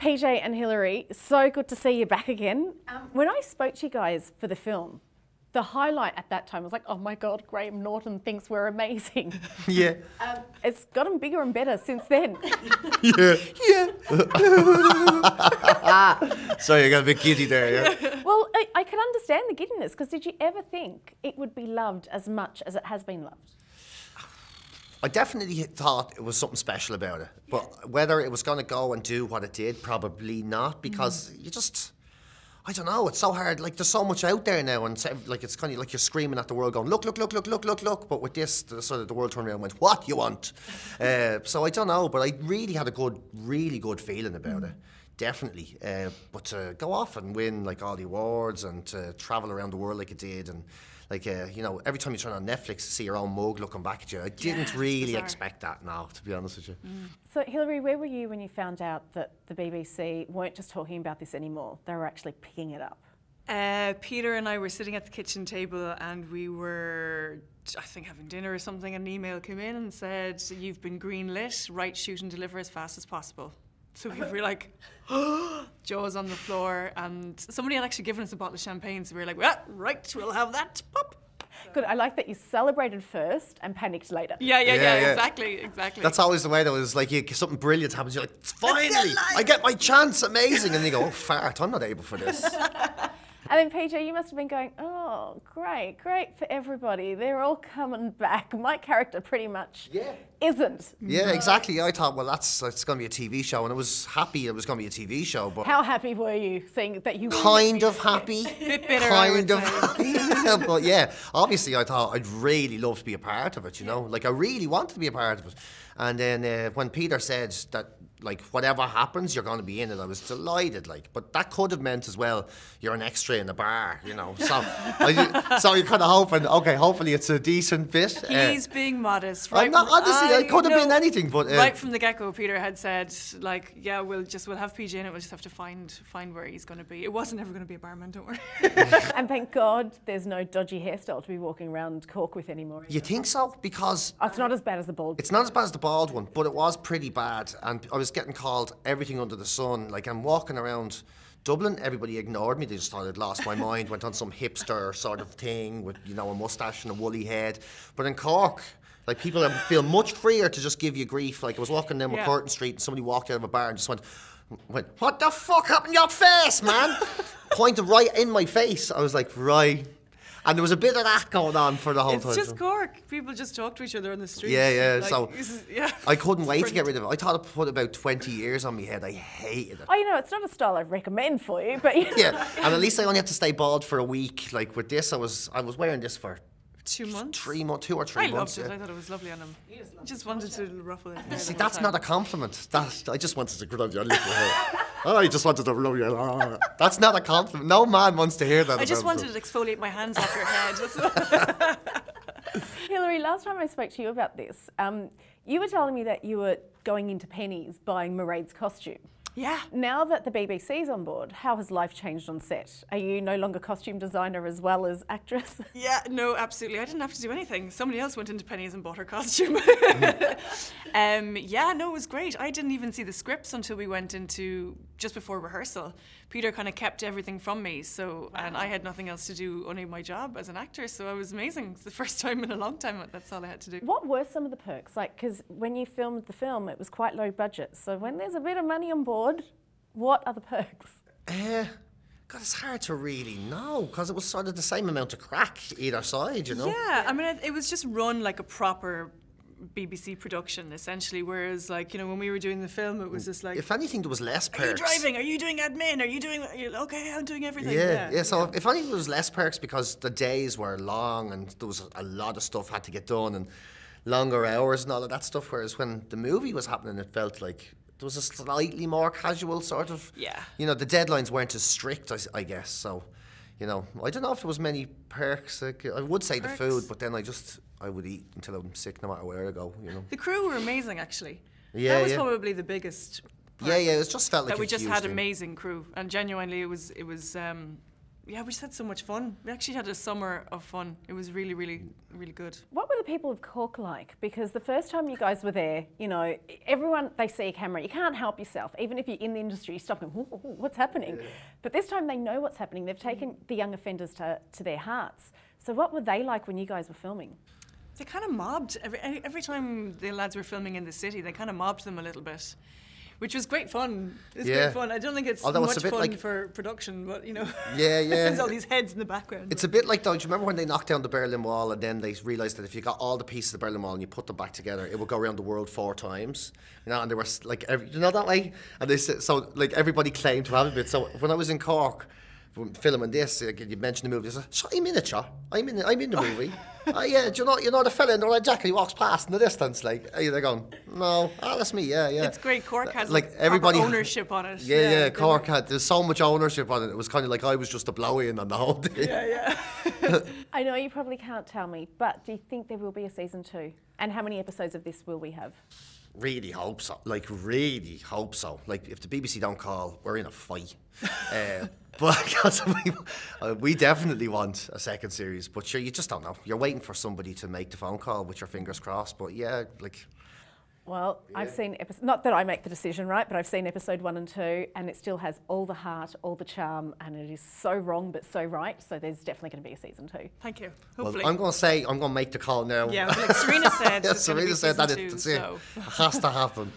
PJ and Hilary, so good to see you back again. When I spoke to you guys for the film, the highlight at that time was like, oh my God, Graham Norton thinks we're amazing. Yeah. It's gotten bigger and better since then. Yeah. Sorry, I got a bit giddy there, yeah. Well, I can understand the giddiness, because did you ever think it would be loved as much as it has been loved? I definitely thought it was something special about it, but whether it was going to go and do what it did, probably not, because you just... I don't know, it's so hard, like there's so much out there now, and like it's kind of like you're screaming at the world going, look, but with this, sort of the world turned around and went, what you want? So I don't know, but I really had a really good feeling about it, definitely. But to go off and win like all the awards and to travel around the world like it did, and like, you know, every time you turn on Netflix to see your own mug looking back at you, I didn't really expect that now, to be honest with you. So, Hilary, where were you when you found out that the BBC weren't just talking about this anymore? They were actually picking it up. Peter and I were sitting at the kitchen table and we were, I think, having dinner or something, and an email came in and said, you've been greenlit, write, shoot and deliver as fast as possible. So we were like, jaws on the floor, and somebody had actually given us a bottle of champagne, so we were like, well, right, we'll have that, pop. Good, I like that you celebrated first and panicked later. Yeah, exactly. That's always the way though, is like something brilliant happens, you're like, finally, I get my chance, amazing, and you go, oh fart, I'm not able for this. And then PJ, you must have been going, oh, great for everybody. They're all coming back. My character pretty much isn't. Yeah, exactly. I thought, well, it's going to be a TV show, and I was happy it was going to be a TV show. But how happy were you seeing that you were? Kind of happy. Bit bitter, kind of happy. But yeah, obviously I thought I'd really love to be a part of it, you know? Like I really wanted to be a part of it. And then when Peter said that, like, whatever happens, you're going to be in it, I was delighted, like. But that could have meant as well, you're an extra in a bar, you know. So, so you're kind of hoping, okay, hopefully it's a decent bit. He's being modest, right? I'm not, honestly, I could have been anything, but... right from the get-go, Peter had said, like, yeah, we'll have PJ in it, we'll just have to find where he's going to be. It wasn't ever going to be a barman, don't worry. And thank God there's no dodgy hairstyle to be walking around Cork with anymore. You think so? Because... Oh, it's not as bad as the bald. It's not as bad as the bald one, but it was pretty bad, and I was getting called everything under the sun. Like, I'm walking around Dublin, everybody ignored me. They just thought I'd lost my mind, went on some hipster sort of thing with, you know, a moustache and a woolly head. But in Cork, like, people feel much freer to just give you grief. Like, I was walking down McCurtain Street and somebody walked out of a bar and just went, what the fuck happened to your face, man? Pointed right in my face. I was like, right. And there was a bit of that going on for the whole time. It's just Cork. People just talk to each other on the street. Yeah. Like, so I couldn't wait to get rid of it. I thought it put about 20 years on my head. I hated it. Oh, you know, it's not a style I'd recommend for you, but... Yeah, and at least I only had to stay bald for a week. Like with this, I was wearing this for 2 months? 3 months, 2 or 3 months. I loved it. I thought it was lovely on him. I just wanted to ruffle it. See, that's not a compliment. I just wanted to grab your little hair. I just wanted to rub your hair. That's not a compliment. No man wants to hear that. I just wanted to exfoliate my hands off your head. Hilary, last time I spoke to you about this, you were telling me that you were going into Penny's buying Mairead's costume. Yeah. Now that the BBC's on board, how has life changed on set? Are you no longer costume designer as well as actress? Yeah, no, absolutely. I didn't have to do anything. Somebody else went into Penny's and bought her costume. Yeah, no, it was great. I didn't even see the scripts until we went into just before rehearsal. Peter kind of kept everything from me, so and I had nothing else to do, only my job as an actor, so it was amazing. It's the first time in a long time that's all I had to do. What were some of the perks? Like, because when you filmed the film, it was quite low budget, so when there's a bit of money on board, what are the perks? God, it's hard to really know, because it was sort of the same amount of crack either side, you know? Yeah, I mean, it was just run like a proper BBC production, essentially, whereas, like, you know, when we were doing the film, it was just like... If anything, there was less perks. Are you driving? Are you doing admin? Are you doing... Okay, I'm doing everything. Yeah, so if anything, there was less perks because the days were long and there was a lot of stuff had to get done and longer hours and all of that stuff, whereas when the movie was happening, it felt like there was a slightly more casual sort of... Yeah. You know, the deadlines weren't as strict, I guess, so... You know, I don't know if there was many perks. Like, I would say the food, but then I would eat until I'm sick no matter where I go, you know. The crew were amazing, actually. Yeah, that was probably the biggest part. Yeah, it just felt like that we just had amazing crew, and genuinely, it was yeah, we just had so much fun. We actually had a summer of fun. It was really, really, really good. What were the people of Cork like? Because the first time you guys were there, you know, everyone, they see a camera, you can't help yourself. Even if you're in the industry, you stop and, what's happening? Yeah. But this time they know what's happening. They've taken the young offenders to their hearts. So what were they like when you guys were filming? They kind of mobbed, every time the lads were filming in the city, they kind of mobbed them a little bit. Which was great fun. It's great fun. I don't think it's much fun like, for production, but you know, there's all these heads in the background. It's a bit like, though, do you remember when they knocked down the Berlin Wall and then they realised that if you got all the pieces of the Berlin Wall and you put them back together, it would go around the world 4 times. You know, and they were like, you know that way? And they said, so like everybody claimed to have a bit. So when I was in Cork filming this, you mentioned the movie, I said, I'm in it, I'm in the movie. Yeah, do you know the fella in the red jacket who walks past in the distance? Like, they're going, no, that's me, yeah. It's great. Cork has like everybody ownership on it. Yeah, Cork there's so much ownership on it. It was kind of like I was just a blow-in on the whole thing. Yeah. I know you probably can't tell me, but do you think there will be a season 2? And how many episodes of this will we have? Really hope so. Like, really hope so. Like, if the BBC don't call, we're in a fight. But because we definitely want a second series. But sure, you just don't know. You're waiting for somebody to make the phone call with your fingers crossed. But yeah, like... Well, I've seen, not that I make the decision, right, but I've seen episode 1 and 2, and it still has all the heart, all the charm, and it is so wrong but so right, so there's definitely going to be a season 2. Thank you. Hopefully. Well, I'm going to make the call now. Yeah, well, like Sarina said, Sarina said that it has to happen.